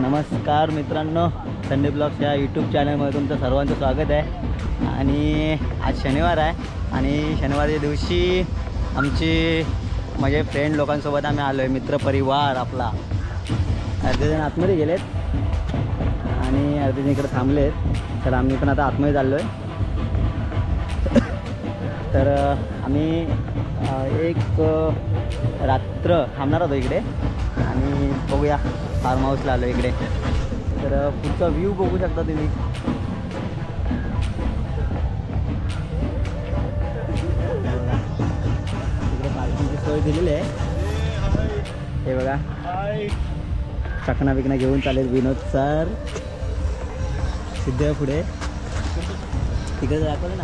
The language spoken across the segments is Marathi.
नमस्कार मित्रांनो, संडे ब्लॉग्स या यूट्यूब चॅनलमध्ये तुमचं सर्वांचं स्वागत आहे। आणि आज शनिवार आहे आणि शनिवारच्या दिवशी आमची म्हणजे फ्रेंड लोकांसोबत आम्ही आलो आहे, मित्रपरिवार आपला। अर्धे जण आतमध्ये गेलेत आणि अर्धे जण इकडे थांबलेत, तर आम्ही पण आता आतमध्ये चाललो आहे। तर आम्ही एक रात्र थांबणार होतो इकडे आणि बघूया, फार्म हाऊसला आलो इकडे। तर पुढचा व्ह्यू बघू शकता तुम्ही। इकडे पार्किंगची सोय दिलेली आहे, हे बघा। चकना बिकना घेऊन चालेल विनोद सर, सिद्ध पुढे तिकडे दाखवलं ना।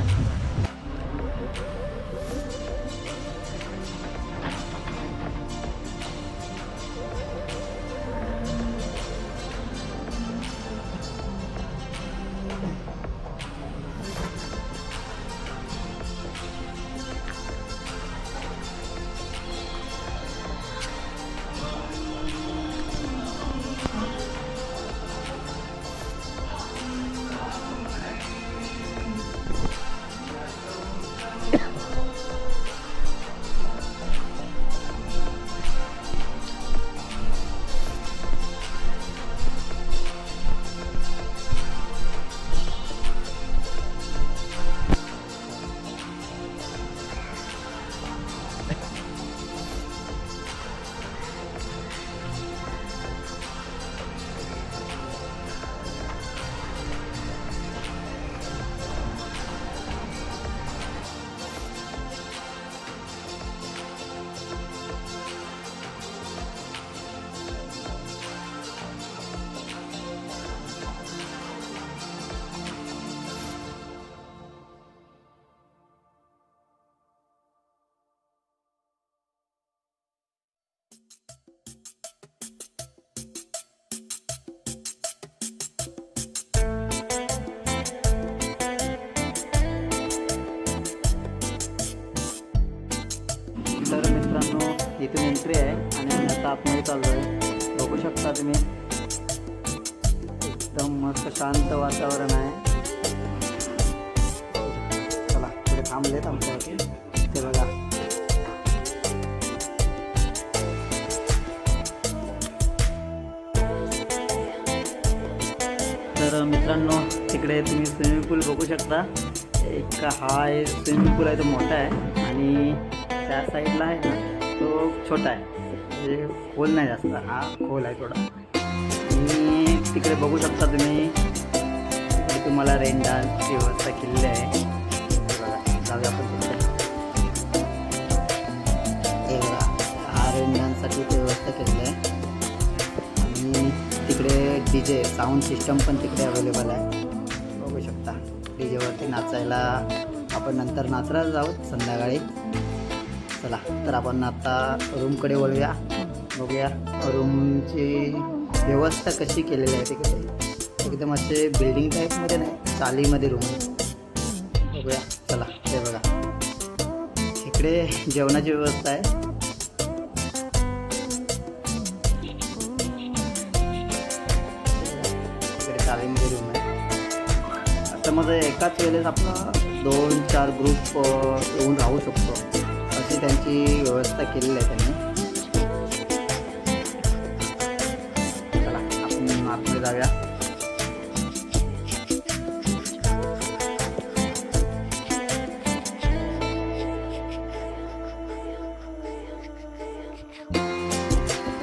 तर मित्रांनो, इथून एंट्री आहे आणि आता आतमध्ये चाललो आहे, बघू शकता तुम्ही। एकदम मस्त शांत वातावरण आहे। चला पुढे थांबलेत आमच्यावरती, ते बघा। तर मित्रांनो, तिकडे तुम्ही स्विमिंग पूल बघू शकता। एक हा स्विमिंग पूल आहे, तो मोठा आहे आणि त्या साईडला आहे ना तो छोटा आहे, म्हणजे खोल नाही जास्त, हा खोल आहे थोडा। आणि तिकडे बघू शकता तुम्ही, तिकडे तुम्हाला रेन डान्सची व्यवस्था केलेली आहे। बघा, जाऊया आपण तिकडे। हे बघा, हा रेन डान्ससाठी व्यवस्था केलेली आहे आणि तिकडे DJ साऊंड सिस्टम पण तिकडे अवेलेबल आहे, बघू शकता। DJवरती नाचायला आपण नंतर नाचराच आहोत संध्याकाळी। चला तर आपण आता रूमकडे वळूया, बघूया रूमची व्यवस्था कशी केलेली आहे तिकडे। एकदम असे बिल्डिंग टाईपमध्ये नाही, चालीमध्ये रूम आहे, बघूया। चला ते बघा, इकडे जेवणाची व्यवस्था आहे। इकडे चालीमध्ये रूम आहे। असं मध्ये एकाच वेळेस आपला 2-4 ग्रुप येऊन राहू शकतो, अशी त्यांची व्यवस्था केलेली आहे त्यांनी। चला आपण आतमध्ये जाऊया।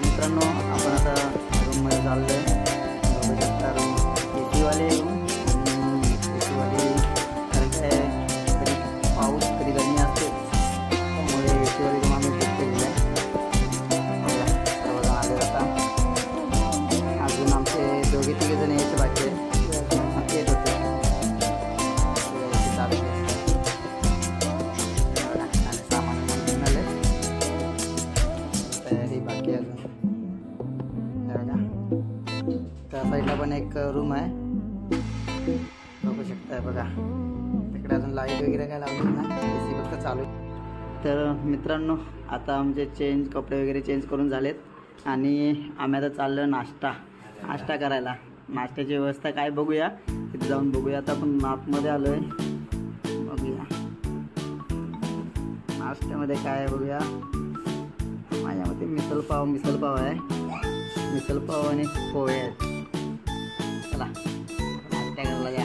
मित्रांनो, आपण आता रूममध्ये चाललोय, बघू शकता। रूम AC वाले रूम, AC वाली कारण काय कधी पाऊस कधी गरमी असते, त्यामुळे AC वाली रूम आम्ही बुक केलेली आहे। सर्वजण आले आता, अजून आमचे 2-3 जण यायचे बाकी येत होते, आणि सामान घेऊन आले, तयारी बाकी अजून। त्या साईडला पण एक रूम आहे, बघू शकता। बघा तिकडे अजून लाईट वगैरे काय लावली ना, AC फक्त चालू। तर मित्रांनो आता आमचे कपडे वगैरे चेंज करून झालेत आणि आम्ही आता चाललो नाश्ता करायला. नाश्त्याची व्यवस्था काय बघूया, तिथे जाऊन बघूया. आता आपण आतमध्ये आलो आहे, बघूया नाश्त्यामध्ये काय आहे बघूया. माझ्यामध्ये मिसळपाव आहे, मिसळपाव आणि पोहे आहेत. चला नाश्ता करायला या.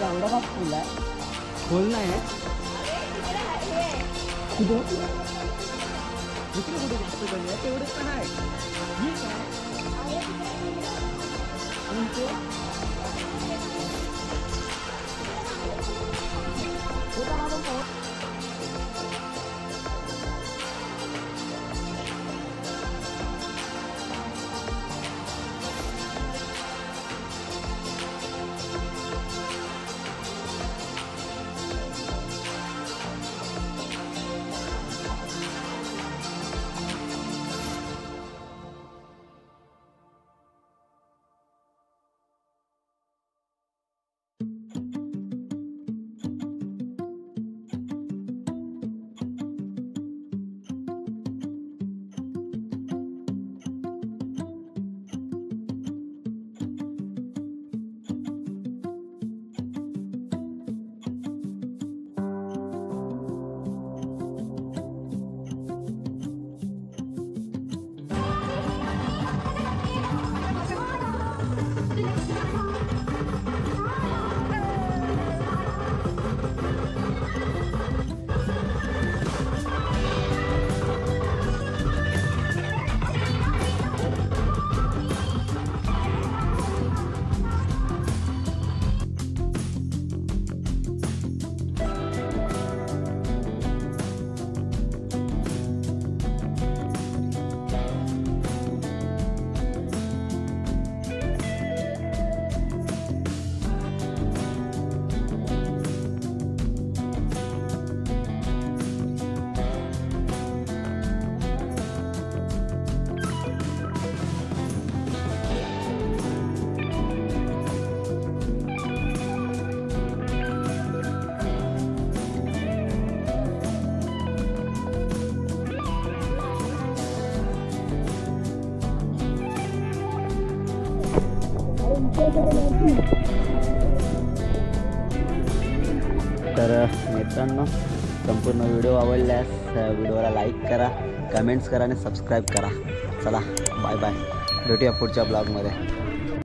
एवढा का फुल आहे, फुल नाही आहे कुठं दुसरं कुठे जास्त कमी आहे तेवढंच पण आहे. ठीक आहे तर मित्रांनो संपूर्ण व्हिडिओ आवडल्यास व्हिडिओला लाईक करा, कमेंट्स करा आणि सबस्क्राईब करा. चला बाय बाय, भेटूया पुढच्या ब्लॉगमध्ये.